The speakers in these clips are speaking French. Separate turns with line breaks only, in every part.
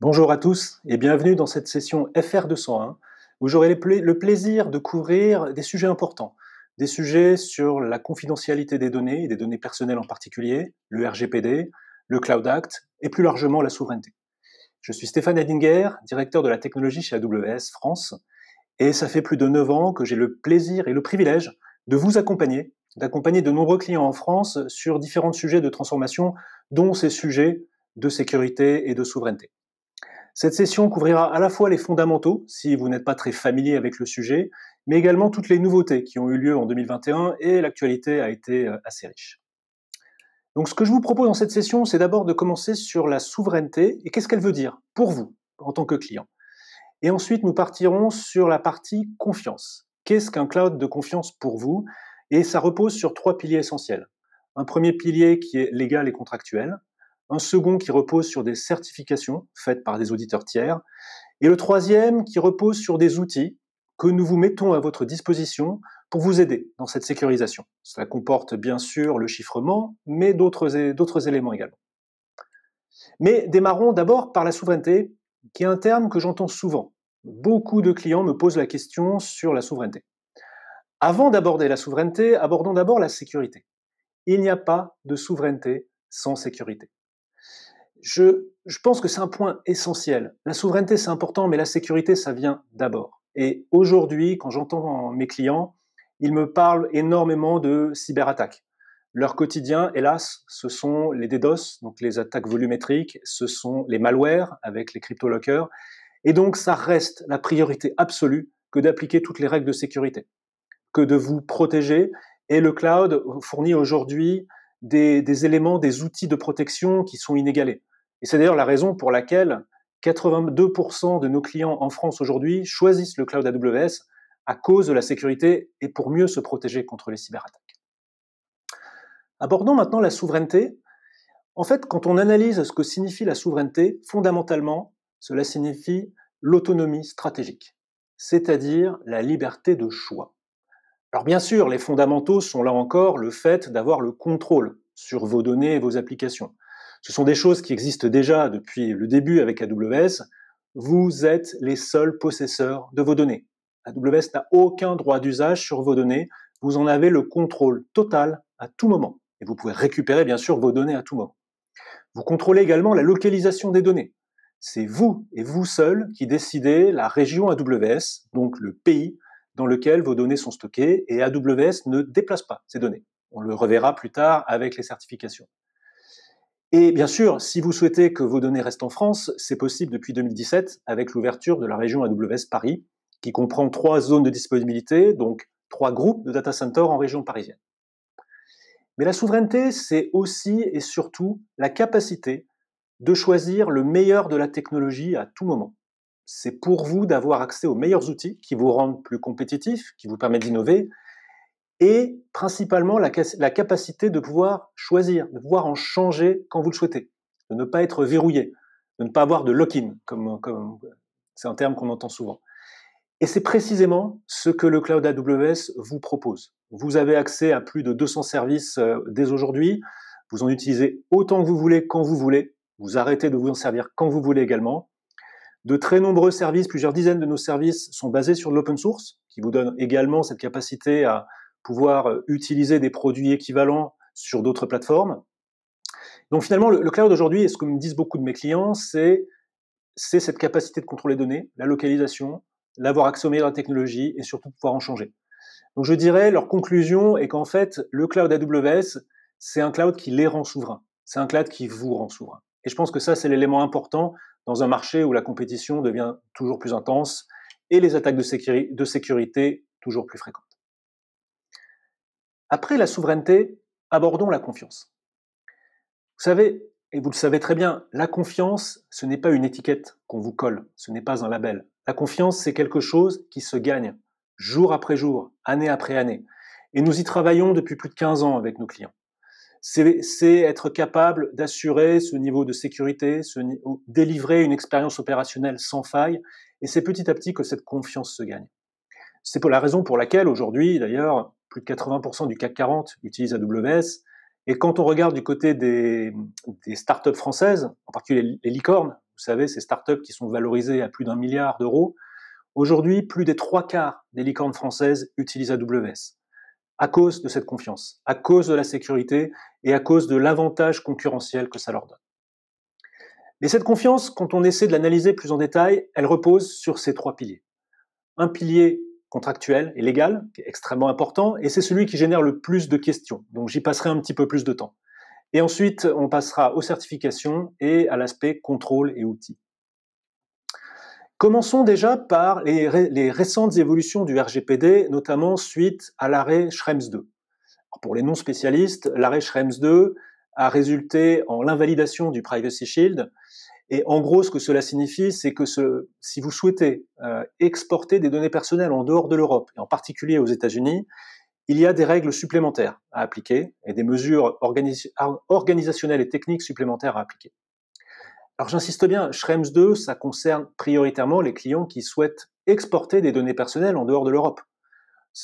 Bonjour à tous et bienvenue dans cette session FR201 où j'aurai le plaisir de couvrir des sujets importants, des sujets sur la confidentialité des données et des données personnelles en particulier, le RGPD, le Cloud Act et plus largement la souveraineté. Je suis Stéphane Edinger, directeur de la technologie chez AWS France et ça fait plus de 9 ans que j'ai le plaisir et le privilège de vous accompagner, d'accompagner de nombreux clients en France sur différents sujets de transformation, dont ces sujets de sécurité et de souveraineté. Cette session couvrira à la fois les fondamentaux, si vous n'êtes pas très familier avec le sujet, mais également toutes les nouveautés qui ont eu lieu en 2021 et l'actualité a été assez riche. Donc ce que je vous propose dans cette session, c'est d'abord de commencer sur la souveraineté et qu'est-ce qu'elle veut dire pour vous en tant que client. Et ensuite, nous partirons sur la partie confiance. Qu'est-ce qu'un cloud de confiance pour vous? Et ça repose sur 3 piliers essentiels. Un premier pilier qui est légal et contractuel, un second qui repose sur des certifications faites par des auditeurs tiers, et le troisième qui repose sur des outils que nous vous mettons à votre disposition pour vous aider dans cette sécurisation. Cela comporte bien sûr le chiffrement, mais d'autres éléments également. Mais démarrons d'abord par la souveraineté, qui est un terme que j'entends souvent. Beaucoup de clients me posent la question sur la souveraineté. Avant d'aborder la souveraineté, abordons d'abord la sécurité. Il n'y a pas de souveraineté sans sécurité. Je pense que c'est un point essentiel. La souveraineté, c'est important, mais la sécurité, ça vient d'abord. Et aujourd'hui, quand j'entends mes clients, ils me parlent énormément de cyberattaques. Leur quotidien, hélas, ce sont les DDoS, donc les attaques volumétriques, ce sont les malwares avec les cryptolockers. Et donc, ça reste la priorité absolue que d'appliquer toutes les règles de sécurité, que de vous protéger. Et le cloud fournit aujourd'hui des éléments, des outils de protection qui sont inégalés. Et c'est d'ailleurs la raison pour laquelle 82% de nos clients en France aujourd'hui choisissent le cloud AWS à cause de la sécurité et pour mieux se protéger contre les cyberattaques. Abordons maintenant la souveraineté. En fait, quand on analyse ce que signifie la souveraineté, fondamentalement, cela signifie l'autonomie stratégique, c'est-à-dire la liberté de choix. Alors bien sûr, les fondamentaux sont là encore le fait d'avoir le contrôle sur vos données et vos applications. Ce sont des choses qui existent déjà depuis le début avec AWS. Vous êtes les seuls possesseurs de vos données. AWS n'a aucun droit d'usage sur vos données. Vous en avez le contrôle total à tout moment. Et vous pouvez récupérer bien sûr vos données à tout moment. Vous contrôlez également la localisation des données. C'est vous et vous seul qui décidez la région AWS, donc le pays dans lequel vos données sont stockées, et AWS ne déplace pas ces données. On le reverra plus tard avec les certifications. Et bien sûr, si vous souhaitez que vos données restent en France, c'est possible depuis 2017 avec l'ouverture de la région AWS Paris, qui comprend 3 zones de disponibilité, donc 3 groupes de data centers en région parisienne. Mais la souveraineté, c'est aussi et surtout la capacité de choisir le meilleur de la technologie à tout moment. C'est pour vous d'avoir accès aux meilleurs outils qui vous rendent plus compétitifs, qui vous permettent d'innover, et principalement la capacité de pouvoir choisir, de pouvoir en changer quand vous le souhaitez, de ne pas être verrouillé, de ne pas avoir de lock-in, comme c'est un terme qu'on entend souvent. Et c'est précisément ce que le cloud AWS vous propose. Vous avez accès à plus de 200 services dès aujourd'hui, vous en utilisez autant que vous voulez, quand vous voulez, vous arrêtez de vous en servir quand vous voulez également. De très nombreux services, plusieurs dizaines de nos services sont basés sur l'open source, qui vous donne également cette capacité à pouvoir utiliser des produits équivalents sur d'autres plateformes. Donc finalement, le cloud aujourd'hui, et ce que me disent beaucoup de mes clients, c'est cette capacité de contrôler les données, la localisation, d'avoir accès aux meilleures technologies et surtout de pouvoir en changer. Donc je dirais, leur conclusion est qu'en fait, le cloud AWS, c'est un cloud qui les rend souverains. C'est un cloud qui vous rend souverain. Et je pense que ça, c'est l'élément important dans un marché où la compétition devient toujours plus intense et les attaques de sécurité toujours plus fréquentes. Après la souveraineté, abordons la confiance. Vous savez, et vous le savez très bien, la confiance, ce n'est pas une étiquette qu'on vous colle, ce n'est pas un label. La confiance, c'est quelque chose qui se gagne jour après jour, année après année. Et nous y travaillons depuis plus de 15 ans avec nos clients. C'est être capable d'assurer ce niveau de sécurité, délivrer une expérience opérationnelle sans faille, et c'est petit à petit que cette confiance se gagne. C'est pour la raison pour laquelle aujourd'hui, d'ailleurs, plus de 80% du CAC 40 utilise AWS, et quand on regarde du côté des startups françaises, en particulier les licornes, vous savez, ces startups qui sont valorisées à plus d'1 milliard d'euros, aujourd'hui, plus des 3/4 des licornes françaises utilisent AWS, à cause de cette confiance, à cause de la sécurité et à cause de l'avantage concurrentiel que ça leur donne. Mais cette confiance, quand on essaie de l'analyser plus en détail, elle repose sur ces 3 piliers. Un pilier contractuel et légal, qui est extrêmement important, et c'est celui qui génère le plus de questions, donc j'y passerai un petit peu plus de temps. Et ensuite, on passera aux certifications et à l'aspect contrôle et outils. Commençons déjà par les récentes évolutions du RGPD, notamment suite à l'arrêt Schrems II. Alors pour les non-spécialistes, l'arrêt Schrems II a résulté en l'invalidation du Privacy Shield. Et en gros, ce que cela signifie, c'est que si vous souhaitez exporter des données personnelles en dehors de l'Europe, et en particulier aux États-Unis, il y a des règles supplémentaires à appliquer et des mesures organisationnelles et techniques supplémentaires à appliquer. Alors j'insiste bien, Schrems II, ça concerne prioritairement les clients qui souhaitent exporter des données personnelles en dehors de l'Europe.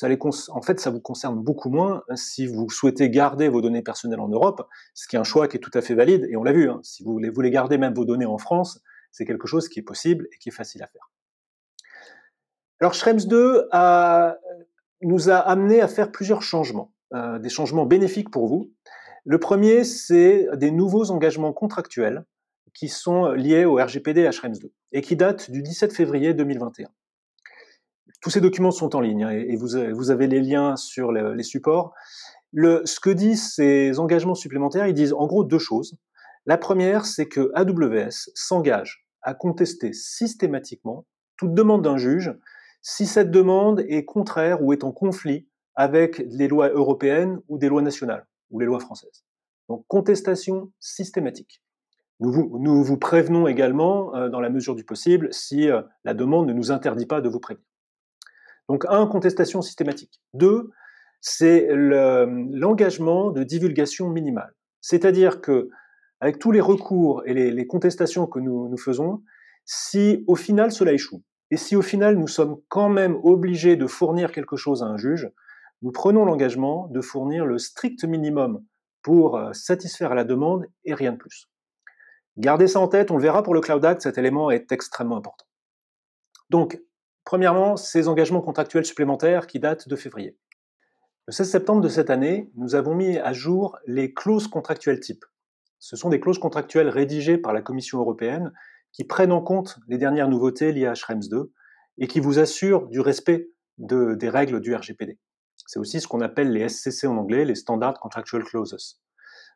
En fait, ça vous concerne beaucoup moins si vous souhaitez garder vos données personnelles en Europe, ce qui est un choix qui est tout à fait valide, et on l'a vu, hein, si vous voulez garder même vos données en France, c'est quelque chose qui est possible et qui est facile à faire. Alors Schrems II nous a amené à faire plusieurs changements, des changements bénéfiques pour vous. Le premier, c'est des nouveaux engagements contractuels qui sont liés au RGPD et à Schrems II, et qui datent du 17 février 2021. Tous ces documents sont en ligne, hein, et vous avez les liens sur les supports. Ce que disent ces engagements supplémentaires, ils disent en gros 2 choses. La première, c'est que AWS s'engage à contester systématiquement toute demande d'un juge si cette demande est contraire ou est en conflit avec les lois européennes ou des lois nationales ou les lois françaises. Donc contestation systématique. Nous vous prévenons également, dans la mesure du possible, si la demande ne nous interdit pas de vous prévenir. Donc, 1, contestation systématique. 2, c'est l'engagement de divulgation minimale. C'est-à-dire que, avec tous les recours et les contestations que nous faisons, si au final cela échoue, et si au final nous sommes quand même obligés de fournir quelque chose à un juge, nous prenons l'engagement de fournir le strict minimum pour satisfaire à la demande et rien de plus. Gardez ça en tête, on le verra pour le Cloud Act, cet élément est extrêmement important. Donc, premièrement, ces engagements contractuels supplémentaires qui datent de février. Le 16 septembre de cette année, nous avons mis à jour les clauses contractuelles types. Ce sont des clauses contractuelles rédigées par la Commission européenne qui prennent en compte les dernières nouveautés liées à Schrems II et qui vous assurent du respect des règles du RGPD. C'est aussi ce qu'on appelle les SCC en anglais, les Standard Contractual Clauses.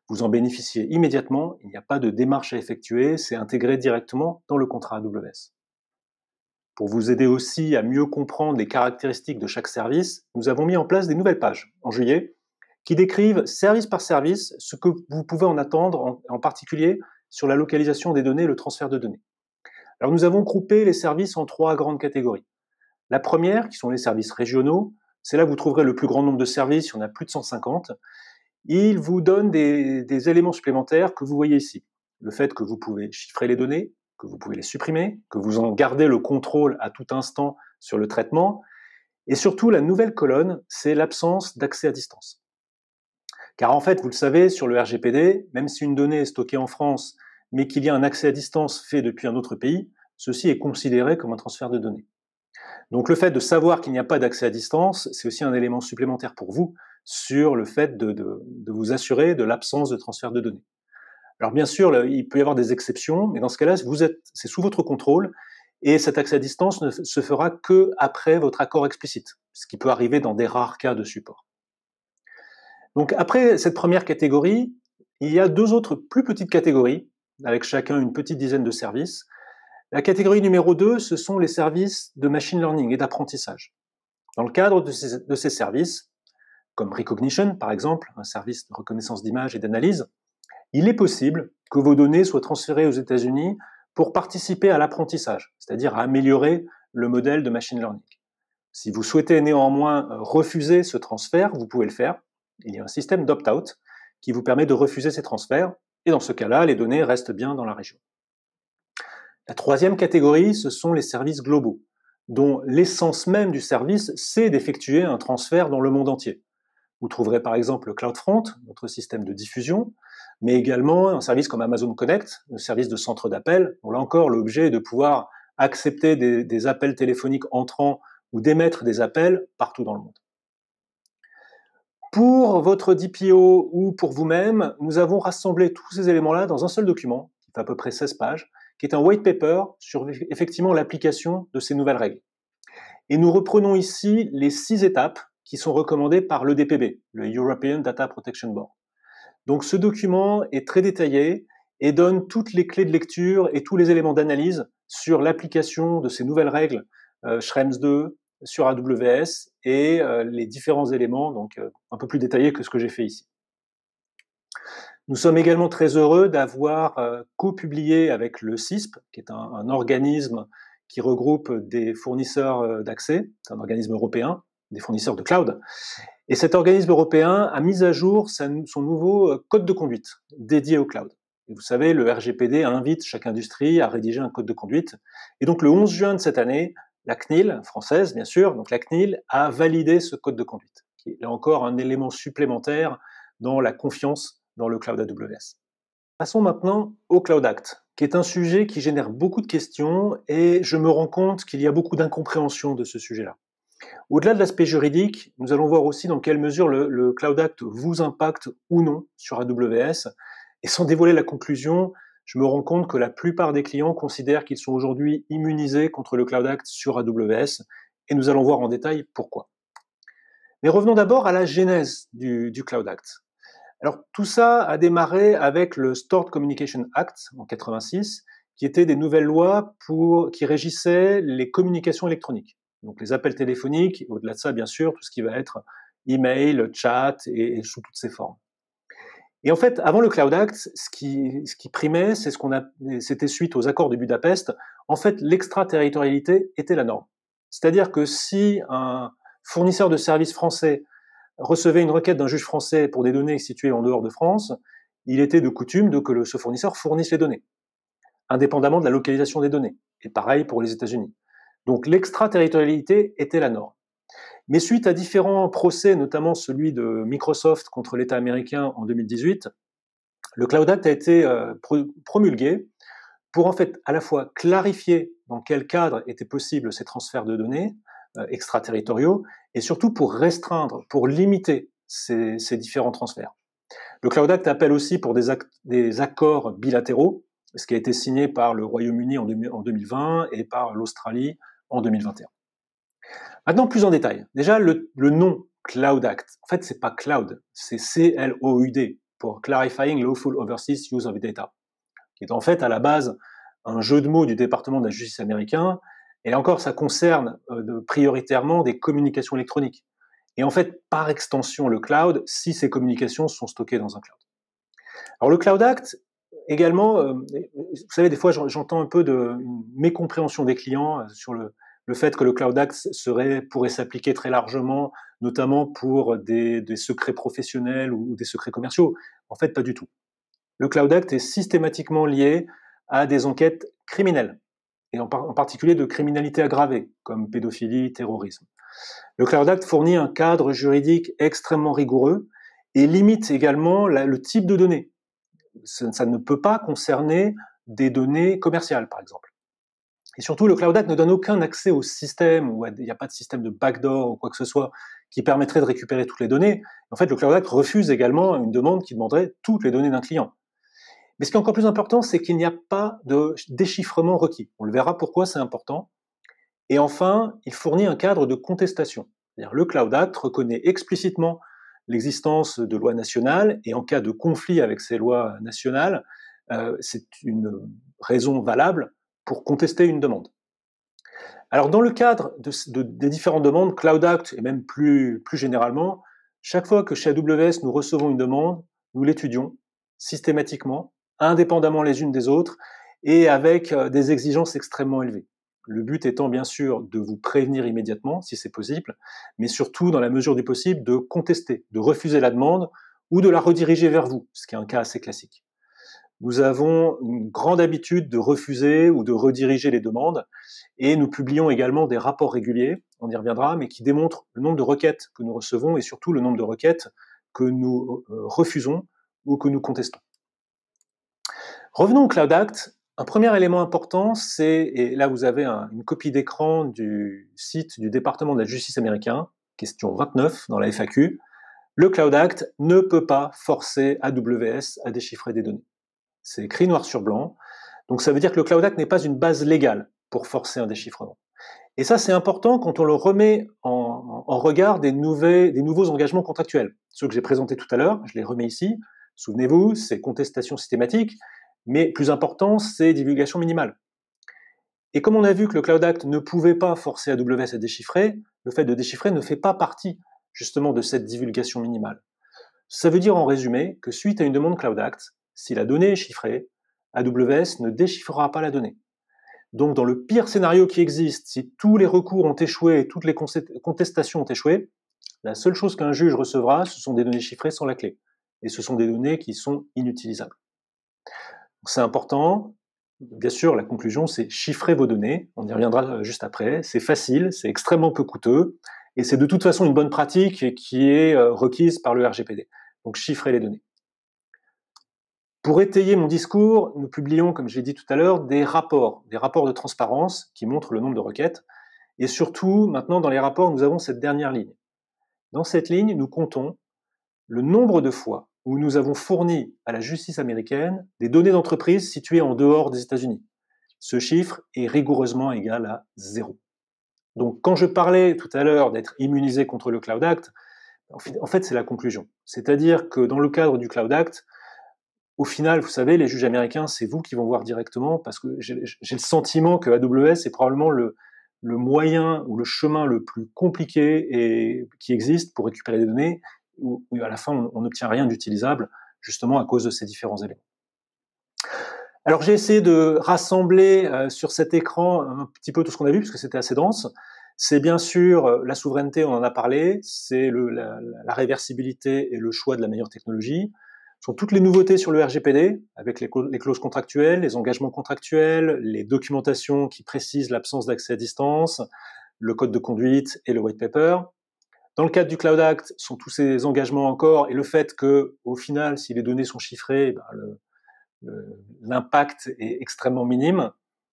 Vous en bénéficiez immédiatement, il n'y a pas de démarche à effectuer, c'est intégré directement dans le contrat AWS. Pour vous aider aussi à mieux comprendre les caractéristiques de chaque service, nous avons mis en place des nouvelles pages en juillet qui décrivent service par service ce que vous pouvez en attendre, en particulier sur la localisation des données et le transfert de données. Alors nous avons groupé les services en 3 grandes catégories. La première, qui sont les services régionaux, c'est là que vous trouverez le plus grand nombre de services, il y en a plus de 150. Ils vous donnent des éléments supplémentaires que vous voyez ici. Le fait que vous pouvez chiffrer les données, que vous pouvez les supprimer, que vous en gardez le contrôle à tout instant sur le traitement. Et surtout, la nouvelle colonne, c'est l'absence d'accès à distance. Car en fait, vous le savez, sur le RGPD, même si une donnée est stockée en France, mais qu'il y a un accès à distance fait depuis un autre pays, ceci est considéré comme un transfert de données. Donc le fait de savoir qu'il n'y a pas d'accès à distance, c'est aussi un élément supplémentaire pour vous sur le fait de vous assurer de l'absence de transfert de données. Alors bien sûr, il peut y avoir des exceptions, mais dans ce cas-là, c'est sous votre contrôle, et cet accès à distance ne se fera que après votre accord explicite, ce qui peut arriver dans des rares cas de support. Donc après cette première catégorie, il y a 2 autres plus petites catégories, avec chacun une petite dizaine de services. La catégorie numéro 2, ce sont les services de machine learning et d'apprentissage. Dans le cadre de ces services, comme Rekognition par exemple, un service de reconnaissance d'image et d'analyse, il est possible que vos données soient transférées aux États-Unis pour participer à l'apprentissage, c'est-à-dire à améliorer le modèle de machine learning. Si vous souhaitez néanmoins refuser ce transfert, vous pouvez le faire. Il y a un système d'opt-out qui vous permet de refuser ces transferts, et dans ce cas-là, les données restent bien dans la région. La troisième catégorie, ce sont les services globaux, dont l'essence même du service, c'est d'effectuer un transfert dans le monde entier. Vous trouverez par exemple le CloudFront, notre système de diffusion, mais également un service comme Amazon Connect, le service de centre d'appel, dont là encore l'objet est de pouvoir accepter des appels téléphoniques entrants ou d'émettre des appels partout dans le monde. Pour votre DPO ou pour vous-même, nous avons rassemblé tous ces éléments-là dans un seul document, qui fait à peu près 16 pages, qui est un white paper sur effectivement l'application de ces nouvelles règles. Et nous reprenons ici les 6 étapes qui sont recommandées par l'EDPB, le European Data Protection Board. Donc ce document est très détaillé et donne toutes les clés de lecture et tous les éléments d'analyse sur l'application de ces nouvelles règles Schrems 2 sur AWS et les différents éléments, donc un peu plus détaillés que ce que j'ai fait ici. Nous sommes également très heureux d'avoir co-publié avec le CISP, qui est un organisme qui regroupe des fournisseurs d'accès, c'est un organisme européen, des fournisseurs de cloud. Et cet organisme européen a mis à jour son nouveau code de conduite dédié au cloud. Et vous savez, le RGPD invite chaque industrie à rédiger un code de conduite. Et donc le 11 juin de cette année, la CNIL, française bien sûr, donc la CNIL a validé ce code de conduite, qui est là encore un élément supplémentaire dans la confiance dans le cloud AWS. Passons maintenant au Cloud Act, qui est un sujet qui génère beaucoup de questions et je me rends compte qu'il y a beaucoup d'incompréhension de ce sujet-là. Au-delà de l'aspect juridique, nous allons voir aussi dans quelle mesure le Cloud Act vous impacte ou non sur AWS. Et sans dévoiler la conclusion, je me rends compte que la plupart des clients considèrent qu'ils sont aujourd'hui immunisés contre le Cloud Act sur AWS, et nous allons voir en détail pourquoi. Mais revenons d'abord à la genèse du Cloud Act. Alors tout ça a démarré avec le Stored Communication Act en 86, qui étaient des nouvelles lois qui régissaient les communications électroniques. Donc les appels téléphoniques, et au-delà de ça, bien sûr, tout ce qui va être email, chat et sous toutes ses formes. Et en fait, avant le Cloud Act, ce qui primait, c'était suite aux accords de Budapest, en fait, l'extraterritorialité était la norme. C'est-à-dire que si un fournisseur de services français recevait une requête d'un juge français pour des données situées en dehors de France, il était de coutume que ce fournisseur fournisse les données, indépendamment de la localisation des données. Et pareil pour les États-Unis. Donc l'extraterritorialité était la norme. Mais suite à différents procès, notamment celui de Microsoft contre l'État américain en 2018, le Cloud Act a été promulgué pour en fait à la fois clarifier dans quel cadre étaient possibles ces transferts de données extraterritoriaux et surtout pour restreindre, pour limiter ces différents transferts. Le Cloud Act appelle aussi pour des accords bilatéraux, ce qui a été signé par le Royaume-Uni en 2020 et par l'Australie en 2021. Maintenant, plus en détail. Déjà, le nom Cloud Act, en fait, c'est pas cloud, c'est CLOUD, pour Clarifying Lawful Overseas Use of Data, qui est en fait à la base un jeu de mots du département de la justice américain, et là encore, ça concerne prioritairement des communications électroniques. Et en fait, par extension, le cloud, si ces communications sont stockées dans un cloud. Alors le Cloud Act, également, vous savez, des fois, j'entends un peu une mécompréhension des clients sur le fait que le Cloud Act pourrait s'appliquer très largement, notamment pour des secrets professionnels ou des secrets commerciaux. En fait, pas du tout. Le Cloud Act est systématiquement lié à des enquêtes criminelles, et en particulier de criminalité aggravée, comme pédophilie, terrorisme. Le Cloud Act fournit un cadre juridique extrêmement rigoureux et limite également le type de données. Ça ne peut pas concerner des données commerciales, par exemple. Et surtout, le Cloud Act ne donne aucun accès au système, ou il n'y a pas de système de backdoor ou quoi que ce soit qui permettrait de récupérer toutes les données. En fait, le Cloud Act refuse également une demande qui demanderait toutes les données d'un client. Mais ce qui est encore plus important, c'est qu'il n'y a pas de déchiffrement requis. On le verra pourquoi c'est important. Et enfin, il fournit un cadre de contestation. C'est-à-dire, le Cloud Act reconnaît explicitement l'existence de lois nationales, et en cas de conflit avec ces lois nationales, c'est une raison valable pour contester une demande. Alors, dans le cadre des différentes demandes, Cloud Act, et même plus généralement, chaque fois que chez AWS nous recevons une demande, nous l'étudions systématiquement, indépendamment les unes des autres, et avec des exigences extrêmement élevées. Le but étant bien sûr de vous prévenir immédiatement, si c'est possible, mais surtout, dans la mesure du possible, de contester, de refuser la demande ou de la rediriger vers vous, ce qui est un cas assez classique. nous avons une grande habitude de refuser ou de rediriger les demandes, et nous publions également des rapports réguliers, on y reviendra, mais qui démontrent le nombre de requêtes que nous recevons et surtout le nombre de requêtes que nous refusons ou que nous contestons. Revenons au Cloud Act. Un premier élément important, c'est, et là vous avez une copie d'écran du site du département de la justice américain, question 29 dans la FAQ, le Cloud Act ne peut pas forcer AWS à déchiffrer des données. C'est écrit noir sur blanc, donc ça veut dire que le Cloud Act n'est pas une base légale pour forcer un déchiffrement. Et ça c'est important quand on le remet en regard des nouveaux engagements contractuels. Ceux que j'ai présentés tout à l'heure, je les remets ici. Souvenez-vous, c'est contestation systématique, mais plus important, c'est divulgation minimale. Et comme on a vu que le Cloud Act ne pouvait pas forcer AWS à déchiffrer, le fait de déchiffrer ne fait pas partie justement de cette divulgation minimale. Ça veut dire en résumé que suite à une demande Cloud Act, si la donnée est chiffrée, AWS ne déchiffrera pas la donnée. Donc dans le pire scénario qui existe, si tous les recours ont échoué et toutes les contestations ont échoué, la seule chose qu'un juge recevra, ce sont des données chiffrées sans la clé. Et ce sont des données qui sont inutilisables. C'est important. Bien sûr, la conclusion, c'est chiffrer vos données. On y reviendra juste après. C'est facile, c'est extrêmement peu coûteux, et c'est de toute façon une bonne pratique qui est requise par le RGPD. Donc, chiffrer les données. Pour étayer mon discours, nous publions, comme je l'ai dit tout à l'heure, des rapports de transparence qui montrent le nombre de requêtes. Et surtout, maintenant, dans les rapports, nous avons cette dernière ligne. Dans cette ligne, nous comptons le nombre de fois où nous avons fourni à la justice américaine des données d'entreprise situées en dehors des États-Unis. Ce chiffre est rigoureusement égal à 0. Donc, quand je parlais tout à l'heure d'être immunisé contre le Cloud Act, en fait, c'est la conclusion. C'est-à-dire que dans le cadre du Cloud Act, au final, vous savez, les juges américains, c'est vous qui vont voir directement, parce que j'ai le sentiment que AWS est probablement le moyen ou le chemin le plus compliqué et qui existe pour récupérer des données, où à la fin, on n'obtient rien d'utilisable, justement à cause de ces différents éléments. Alors j'ai essayé de rassembler sur cet écran un petit peu tout ce qu'on a vu, parce que c'était assez dense. C'est bien sûr la souveraineté, on en a parlé, c'est la réversibilité et le choix de la meilleure technologie. Ce sont toutes les nouveautés sur le RGPD, avec les clauses contractuelles, les engagements contractuels, les documentations qui précisent l'absence d'accès à distance, le code de conduite et le white paper. Dans le cadre du Cloud Act, sont tous ces engagements encore, et le fait que, au final, si les données sont chiffrées, l'impact est extrêmement minime,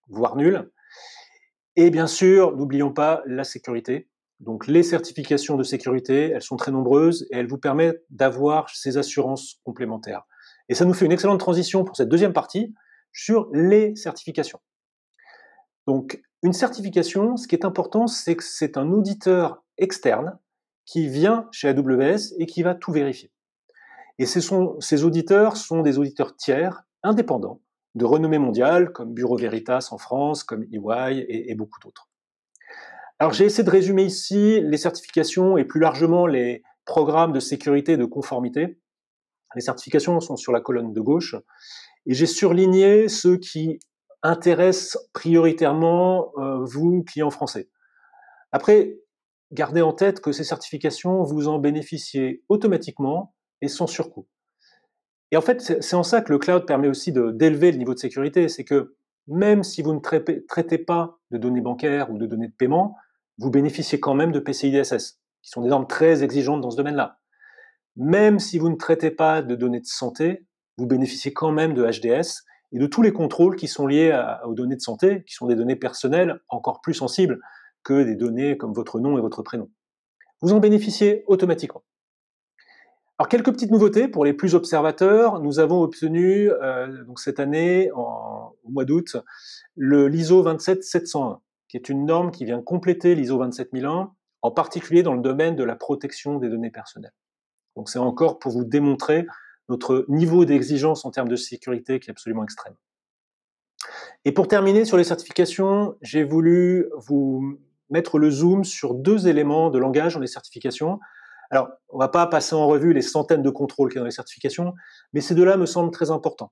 voire nul. Et bien sûr, n'oublions pas la sécurité. Donc les certifications de sécurité, elles sont très nombreuses et elles vous permettent d'avoir ces assurances complémentaires. Et ça nous fait une excellente transition pour cette deuxième partie sur les certifications. Donc une certification, ce qui est important, c'est que c'est un auditeur externe qui vient chez AWS et qui va tout vérifier. Et ces auditeurs sont des auditeurs tiers, indépendants, de renommée mondiale, comme Bureau Veritas en France, comme EY et beaucoup d'autres. Alors j'ai essayé de résumer ici les certifications et plus largement les programmes de sécurité et de conformité. Les certifications sont sur la colonne de gauche, et j'ai surligné ceux qui intéressent prioritairement vous, clients français. Après, gardez en tête que ces certifications, vous en bénéficiez automatiquement et sans surcoût. Et en fait, c'est en ça que le cloud permet aussi d'élever le niveau de sécurité. C'est que même si vous ne traitez pas de données bancaires ou de données de paiement, vous bénéficiez quand même de PCI DSS, qui sont des normes très exigeantes dans ce domaine-là. Même si vous ne traitez pas de données de santé, vous bénéficiez quand même de HDS et de tous les contrôles qui sont liés aux données de santé, qui sont des données personnelles encore plus sensibles que des données comme votre nom et votre prénom. Vous en bénéficiez automatiquement. Alors, quelques petites nouveautés pour les plus observateurs. Nous avons obtenu donc cette année, au mois d'août, l'ISO 27701, qui est une norme qui vient compléter l'ISO 27001, en particulier dans le domaine de la protection des données personnelles. Donc c'est encore pour vous démontrer notre niveau d'exigence en termes de sécurité qui est absolument extrême. Et pour terminer sur les certifications, j'ai voulu vous mettre le zoom sur deux éléments de langage dans les certifications. Alors, on ne va pas passer en revue les centaines de contrôles qu'il y a dans les certifications, mais ces deux-là me semblent très importants.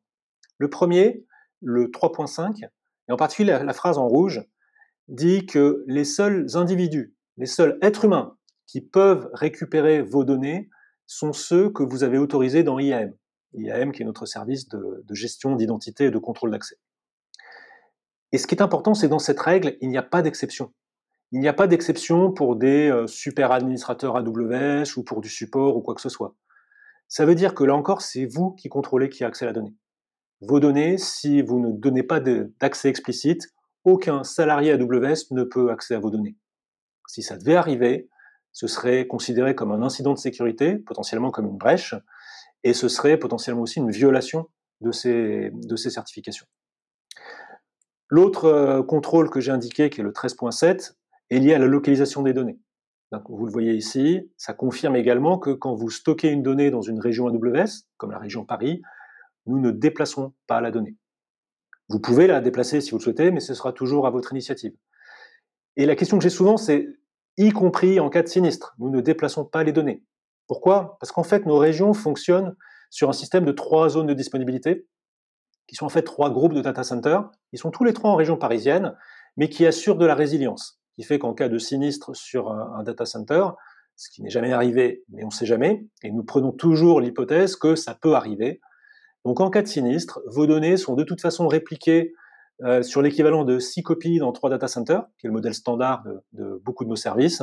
Le premier, le 3.5, et en particulier la phrase en rouge, dit que les seuls individus, les seuls êtres humains qui peuvent récupérer vos données sont ceux que vous avez autorisés dans IAM. IAM qui est notre service de gestion d'identité et de contrôle d'accès. Et ce qui est important, c'est que dans cette règle, il n'y a pas d'exception. Il n'y a pas d'exception pour des super administrateurs AWS ou pour du support ou quoi que ce soit. Ça veut dire que là encore, c'est vous qui contrôlez qui a accès à la donnée. Vos données, si vous ne donnez pas d'accès explicite, aucun salarié AWS ne peut accéder à vos données. Si ça devait arriver, ce serait considéré comme un incident de sécurité, potentiellement comme une brèche, et ce serait potentiellement aussi une violation de ces certifications. L'autre contrôle que j'ai indiqué, qui est le 13.7, est lié à la localisation des données. Donc, vous le voyez ici, ça confirme également que quand vous stockez une donnée dans une région AWS, comme la région Paris, nous ne déplaçons pas la donnée. Vous pouvez la déplacer si vous le souhaitez, mais ce sera toujours à votre initiative. Et la question que j'ai souvent, c'est, y compris en cas de sinistre, nous ne déplaçons pas les données. Pourquoi? Parce qu'en fait, nos régions fonctionnent sur un système de 3 zones de disponibilité, qui sont en fait 3 groupes de data centers. Ils sont tous les 3 en région parisienne, mais qui assurent de la résilience, qui fait qu'en cas de sinistre sur un data center, ce qui n'est jamais arrivé, mais on ne sait jamais, et nous prenons toujours l'hypothèse que ça peut arriver. Donc en cas de sinistre, vos données sont de toute façon répliquées sur l'équivalent de 6 copies dans 3 data centers, qui est le modèle standard de beaucoup de nos services,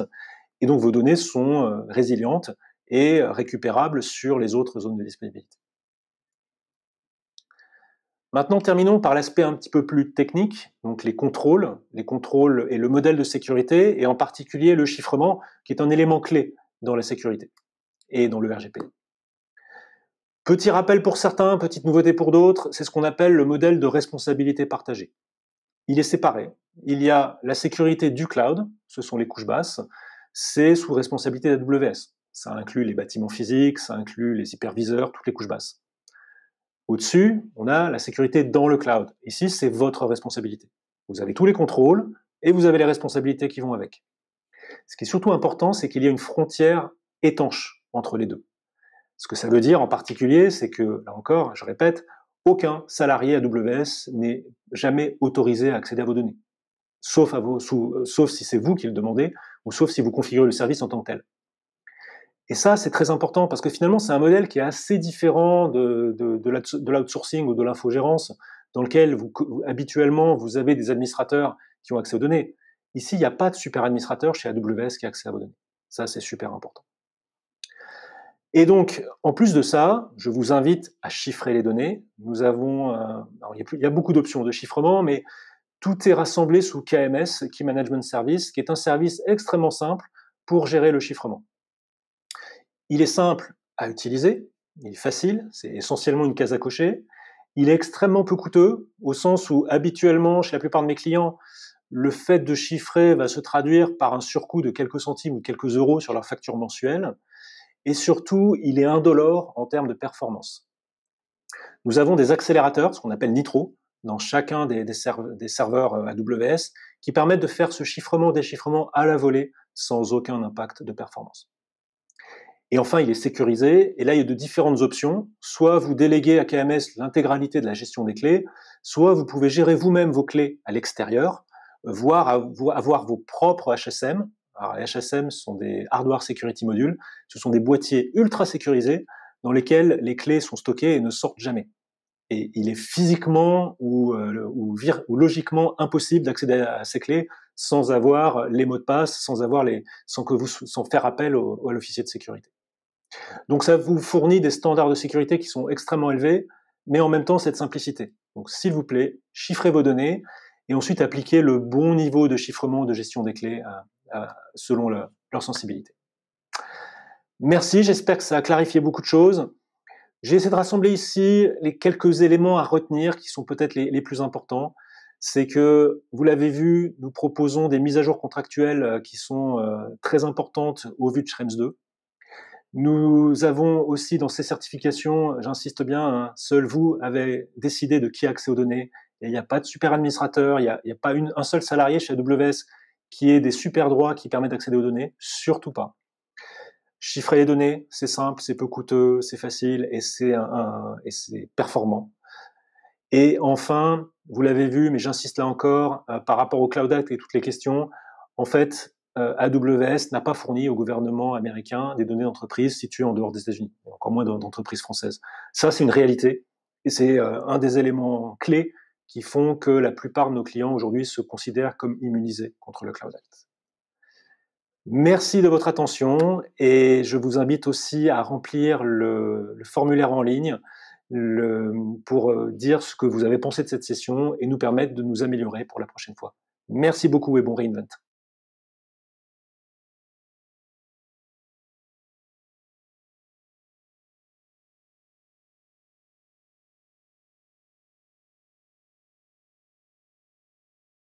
et donc vos données sont résilientes et récupérables sur les autres zones de disponibilité. Maintenant, terminons par l'aspect un petit peu plus technique, donc les contrôles et le modèle de sécurité, et en particulier le chiffrement, qui est un élément clé dans la sécurité et dans le RGPD. Petit rappel pour certains, petite nouveauté pour d'autres, c'est ce qu'on appelle le modèle de responsabilité partagée. Il est séparé. Il y a la sécurité du cloud, ce sont les couches basses, c'est sous responsabilité d'AWS. Ça inclut les bâtiments physiques, ça inclut les hyperviseurs, toutes les couches basses. Au-dessus, on a la sécurité dans le cloud. Ici, c'est votre responsabilité. Vous avez tous les contrôles et vous avez les responsabilités qui vont avec. Ce qui est surtout important, c'est qu'il y a une frontière étanche entre les deux. Ce que ça veut dire en particulier, c'est que, là encore, je répète, aucun salarié AWS n'est jamais autorisé à accéder à vos données, sauf si c'est vous qui le demandez, ou sauf si vous configurez le service en tant que tel. Et ça, c'est très important parce que finalement, c'est un modèle qui est assez différent de l'outsourcing ou de l'infogérance, dans lequel habituellement, vous avez des administrateurs qui ont accès aux données. Ici, il n'y a pas de super administrateur chez AWS qui a accès à vos données. Ça, c'est super important. Et donc, en plus de ça, je vous invite à chiffrer les données. Nous avons, il y a beaucoup d'options de chiffrement, mais tout est rassemblé sous KMS, Key Management Service, qui est un service extrêmement simple pour gérer le chiffrement. Il est simple à utiliser, il est facile, c'est essentiellement une case à cocher. Il est extrêmement peu coûteux, au sens où habituellement, chez la plupart de mes clients, le fait de chiffrer va se traduire par un surcoût de quelques centimes ou quelques euros sur leur facture mensuelle. Et surtout, il est indolore en termes de performance. Nous avons des accélérateurs, ce qu'on appelle Nitro, dans chacun des serveurs AWS, qui permettent de faire ce chiffrement-déchiffrement à la volée sans aucun impact de performance. Et enfin, il est sécurisé, et là, il y a de différentes options. Soit vous déléguez à KMS l'intégralité de la gestion des clés, soit vous pouvez gérer vous-même vos clés à l'extérieur, voire avoir vos propres HSM. Alors, les HSM sont des Hardware Security Modules. Ce sont des boîtiers ultra sécurisés dans lesquels les clés sont stockées et ne sortent jamais. Et il est physiquement ou logiquement impossible d'accéder à ces clés sans avoir les mots de passe, sans faire appel à l'officier de sécurité. Donc ça vous fournit des standards de sécurité qui sont extrêmement élevés, mais en même temps cette simplicité. Donc s'il vous plaît, chiffrez vos données et ensuite appliquez le bon niveau de chiffrement de gestion des clés selon leur sensibilité. Merci, j'espère que ça a clarifié beaucoup de choses. J'ai essayé de rassembler ici les quelques éléments à retenir qui sont peut-être les plus importants. C'est que, vous l'avez vu, nous proposons des mises à jour contractuelles qui sont très importantes au vu de Schrems 2. Nous avons aussi dans ces certifications, j'insiste bien, hein, seul vous avez décidé de qui a accès aux données. Et il n'y a pas de super administrateur, il n'y a pas un seul salarié chez AWS qui ait des super droits qui permettent d'accéder aux données, surtout pas. Chiffrer les données, c'est simple, c'est peu coûteux, c'est facile et c'est performant. Et enfin, vous l'avez vu, mais j'insiste là encore, par rapport au Cloud Act et toutes les questions, en fait, AWS n'a pas fourni au gouvernement américain des données d'entreprises situées en dehors des États-Unis, encore moins d'entreprises françaises. Ça, c'est une réalité, et c'est un des éléments clés qui font que la plupart de nos clients aujourd'hui se considèrent comme immunisés contre le Cloud Act. Merci de votre attention, et je vous invite aussi à remplir le formulaire en ligne pour dire ce que vous avez pensé de cette session et nous permettre de nous améliorer pour la prochaine fois. Merci beaucoup et bon reInvent.